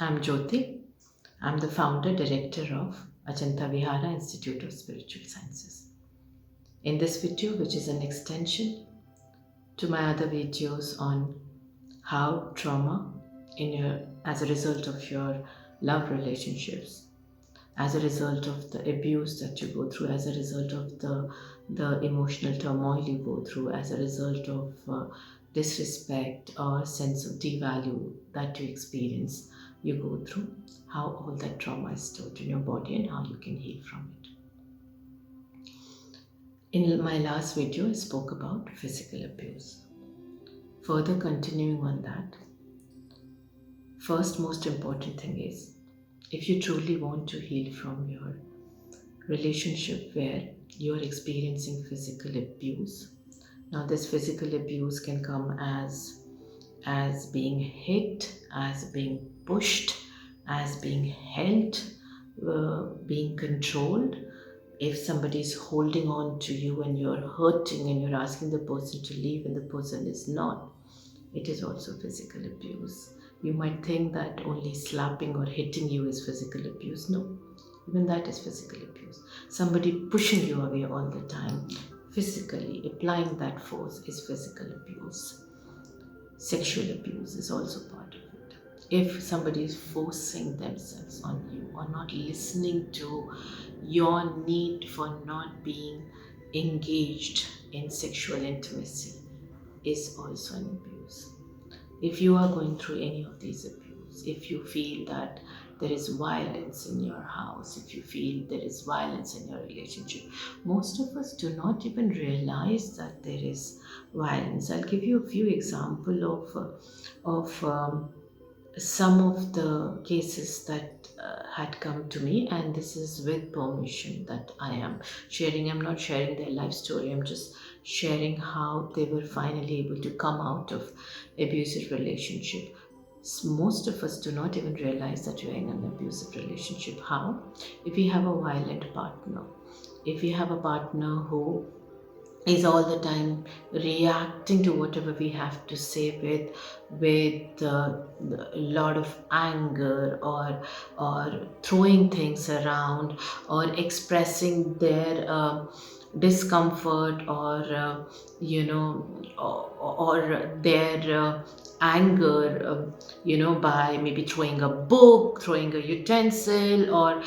I'm Jyoti. I'm the founder director of Ajanta Vihara Institute of Spiritual Sciences. In this video, which is an extension to my other videos on how trauma as a result of your love relationships, as a result of the abuse that you go through, as a result of the emotional turmoil you go through, as a result of disrespect or sense of devalue that you experience, you go through, how all that trauma is stored in your body and how you can heal from it. In my last video, I spoke about physical abuse. Further continuing on that, first most important thing is, if you truly want to heal from your relationship where you're experiencing physical abuse, now this physical abuse can come as being hit, as being pushed, as being held, being controlled. If somebody is holding on to you and you're hurting and you're asking the person to leave and the person is not, it is also physical abuse. You might think that only slapping or hitting you is physical abuse. No, even that is physical abuse. Somebody pushing you away all the time, physically applying that force, is physical abuse. Sexual abuse is also part of it. If somebody is forcing themselves on you or not listening to your need for not being engaged in sexual intimacy, is also an abuse. If you are going through any of these abuse, if you feel that there is violence in your house, if you feel there is violence in your relationship, most of us do not even realize that there is violence. I'll give you a few examples of some of the cases that had come to me, and this is with permission that I am sharing. I'm not sharing their life story, I'm just sharing how they were finally able to come out of abusive relationship. Most of us do not even realize that we are in an abusive relationship. How? If we have a violent partner, if we have a partner who is all the time reacting to whatever we have to say with a lot of anger, or throwing things around, or expressing their discomfort, or or their anger, by maybe throwing a book, throwing a utensil, or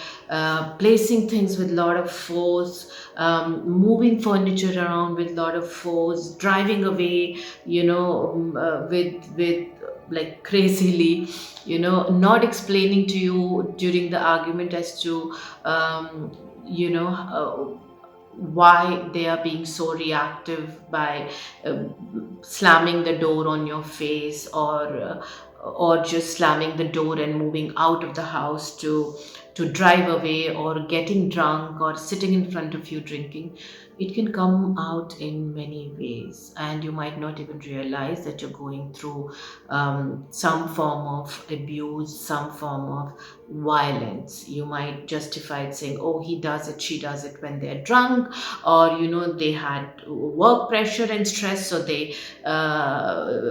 placing things with a lot of force, moving furniture around with a lot of force, driving away, with like crazily, not explaining to you during the argument as to why they are being so reactive by slamming the door on your face, or just slamming the door and moving out of the house to drive away, or getting drunk, or sitting in front of you drinking. It can come out in many ways, and you might not even realize that you're going through some form of abuse, some form of violence. You might justify it saying, oh, he does it, she does it when they're drunk, or they had work pressure and stress, so they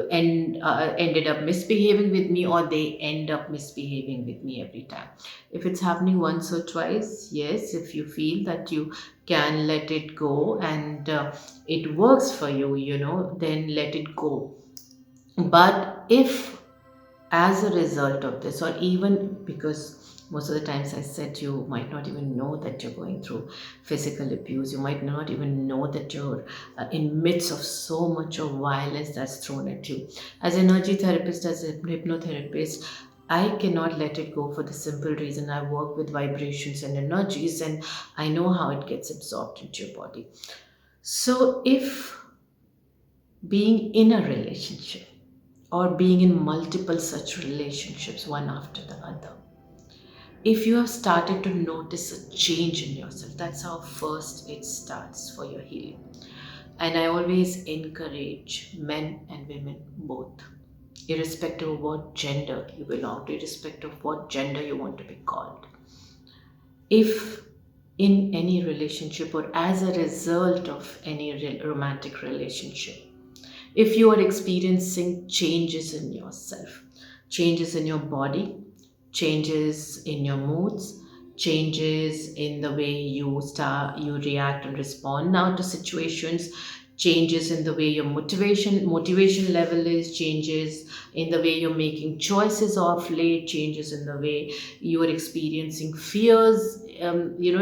ended up misbehaving with me, or they end up misbehaving with me every time. If it's happening once or twice, yes, if you feel that you can let it go and it works for you, then let it go. But if as a result of this, or even because most of the times I said, you might not even know that you're going through physical abuse, you might not even know that you're in midst of so much of violence that's thrown at you. As an energy therapist, as a hypnotherapist, I cannot let it go for the simple reason I work with vibrations and energies, and I know how it gets absorbed into your body. So if being in a relationship, or being in multiple such relationships, one after the other, if you have started to notice a change in yourself, that's how first it starts for your healing. And I always encourage men and women both, irrespective of what gender you belong to, irrespective of what gender you want to be called. If in any relationship, or as a result of any romantic relationship, if you are experiencing changes in yourself, changes in your body, changes in your moods, changes in the way you react and respond now to situations, changes in the way your motivation level is, changes in the way you're making choices of late, changes in the way you are experiencing fears,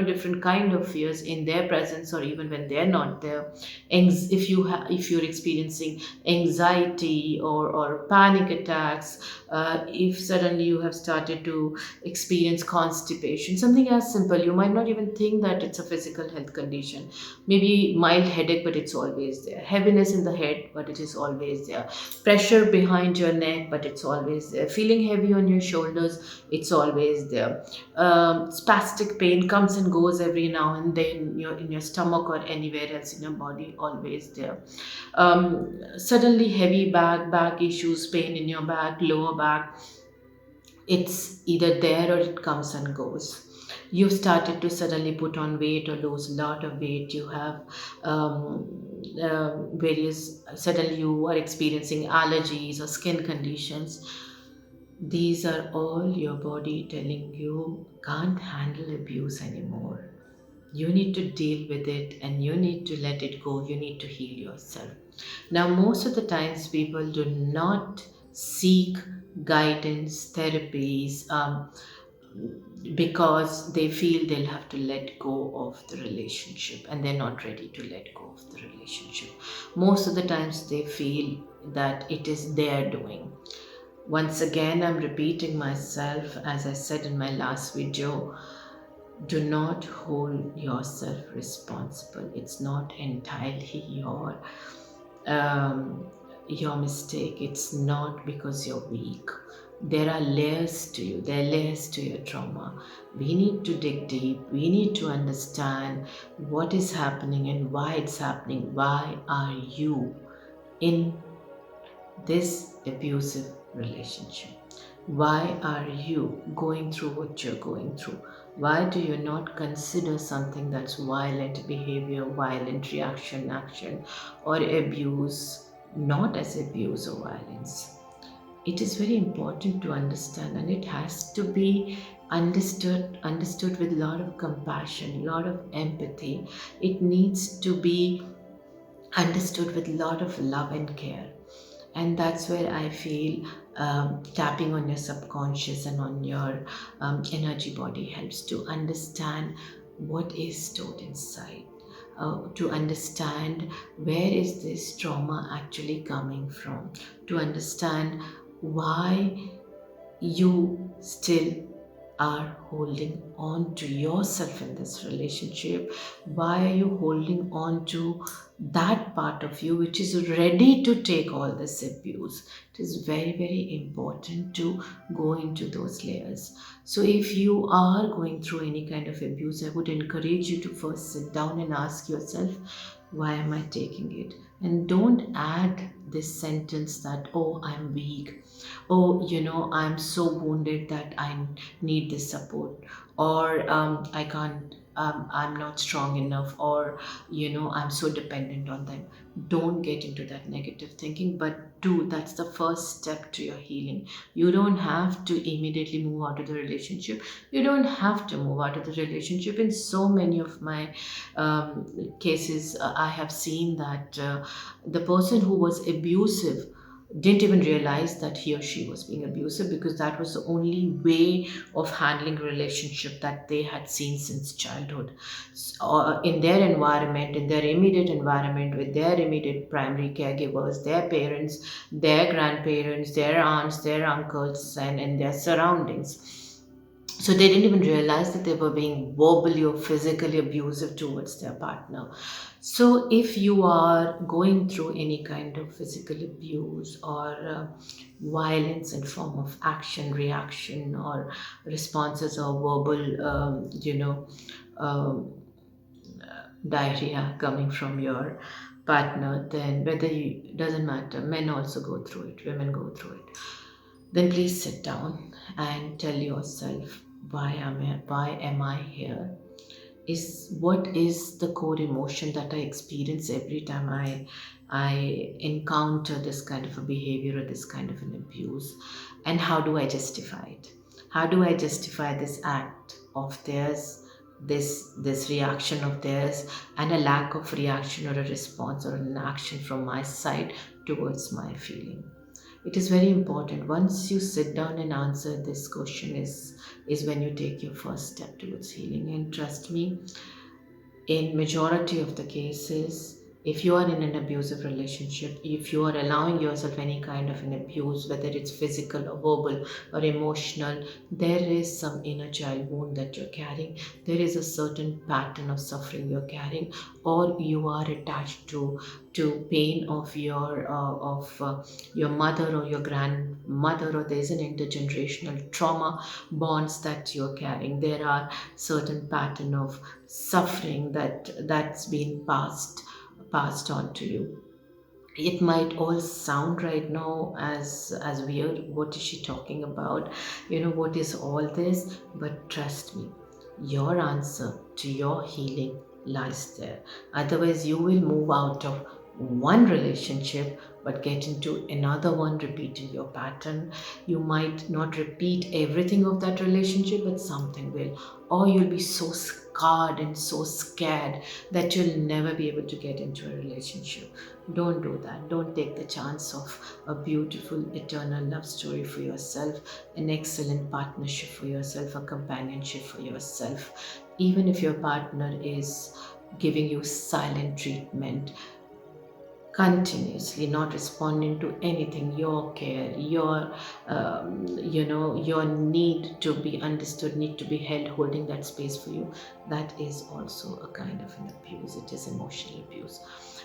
different kind of fears in their presence or even when they're not there. If you're experiencing anxiety or panic attacks, if suddenly you have started to experience constipation, something as simple, you might not even think that it's a physical health condition. Maybe mild headache, but it's always there. Heaviness in the head, but it is always there. Pressure behind your neck, but it's always there. Feeling heavy on your shoulders, it's always there. Spastic pain comes and goes every now and then, in your stomach or anywhere else in your body, always there. Suddenly heavy back issues, pain in your back, lower back, it's either there or it comes and goes. You've started to suddenly put on weight or lose a lot of weight. You have various, suddenly you are experiencing allergies or skin conditions. These are all your body telling you can't handle abuse anymore. You need to deal with it and you need to let it go. You need to heal yourself. Now, most of the times, people do not seek guidance, therapies, because they feel they'll have to let go of the relationship and they're not ready to let go of the relationship. Most of the times, they feel that it is their doing. Once again, I'm repeating myself, as I said in my last video, do not hold yourself responsible. It's not entirely um, your mistake. It's not because you're weak. There are layers to you. There are layers to your trauma. We need to dig deep. We need to understand what is happening and why it's happening. Why are you in this abusive relationship? Why are you going through what you're going through? Why do you not consider something that's violent behavior, violent reaction, action, or abuse not as abuse or violence? It is very important to understand, and it has to be understood with a lot of compassion, a lot of empathy. It needs to be understood with a lot of love and care. And that's where I feel tapping on your subconscious and on your energy body helps to understand what is stored inside, to understand where is this trauma actually coming from, to understand why you still are holding on to yourself in this relationship. Why are you holding on to that part of you which is ready to take all this abuse? It is very, very important to go into those layers. So, if you are going through any kind of abuse, I would encourage you to first sit down and ask yourself, why am I taking it? And don't add this sentence that, oh, I'm weak, oh, I'm so wounded that I need this support, or I can't, I'm not strong enough, or I'm so dependent on them. Don't get into that negative thinking, but do. That's the first step to your healing. You don't have to immediately move out of the relationship. You don't have to move out of the relationship. In so many of my cases, I have seen that the person who was abusive didn't even realize that he or she was being abusive, because that was the only way of handling a relationship that they had seen since childhood. In their environment, in their immediate environment, with their immediate primary caregivers, their parents, their grandparents, their aunts, their uncles, and in their surroundings. So they didn't even realize that they were being verbally or physically abusive towards their partner. So if you are going through any kind of physical abuse or violence in form of action, reaction, or responses, or verbal, um, diarrhea coming from your partner, then whether you, doesn't matter, men also go through it, women go through it, then please sit down and tell yourself, why am I here? Is what is the core emotion that I experience every time I encounter this kind of a behavior or this kind of an abuse, and how do I justify it? How do I justify this act of theirs, this reaction of theirs, and a lack of reaction or a response or an action from my side towards my feeling? It is very important. Once you sit down and answer this question is when you take your first step towards healing. And trust me, in majority of the cases, if you are in an abusive relationship, if you are allowing yourself any kind of an abuse, whether it's physical or verbal or emotional, there is some inner child wound that you're carrying. There is a certain pattern of suffering you're carrying, or you are attached to pain of your mother or your grandmother, or there's an intergenerational trauma bonds that you're carrying. There are certain pattern of suffering that's been passed on to you. It might all sound right now as weird. What is she talking about? What is all this? But trust me, your answer to your healing lies there. Otherwise you will move out of one relationship but get into another one, repeating your pattern. You might not repeat everything of that relationship, but something will. Or you'll be so scarred and so scared that you'll never be able to get into a relationship. Don't do that. Don't take the chance of a beautiful eternal love story for yourself, an excellent partnership for yourself, a companionship for yourself. Even if your partner is giving you silent treatment, continuously not responding to anything, your care, your need to be understood, need to be held, holding that space for you, that is also a kind of an abuse. It is emotional abuse.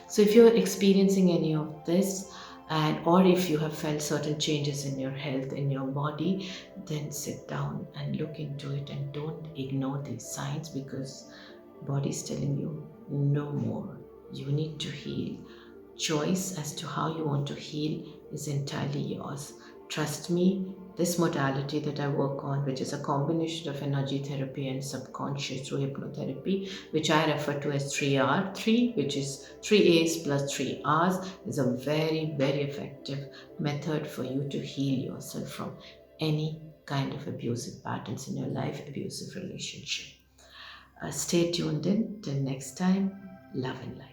So if you're experiencing any of this, and or if you have felt certain changes in your health, in your body, then sit down and look into it, and don't ignore these signs, because body's telling you no more. You need to heal. Choice as to how you want to heal is entirely yours. Trust me, this modality that I work on, which is a combination of energy therapy and subconscious through hypnotherapy, which I refer to as 3R, 3, which is 3A's plus 3R's, is a very, very effective method for you to heal yourself from any kind of abusive patterns in your life, abusive relationship. Stay tuned in. Till next time, love and light.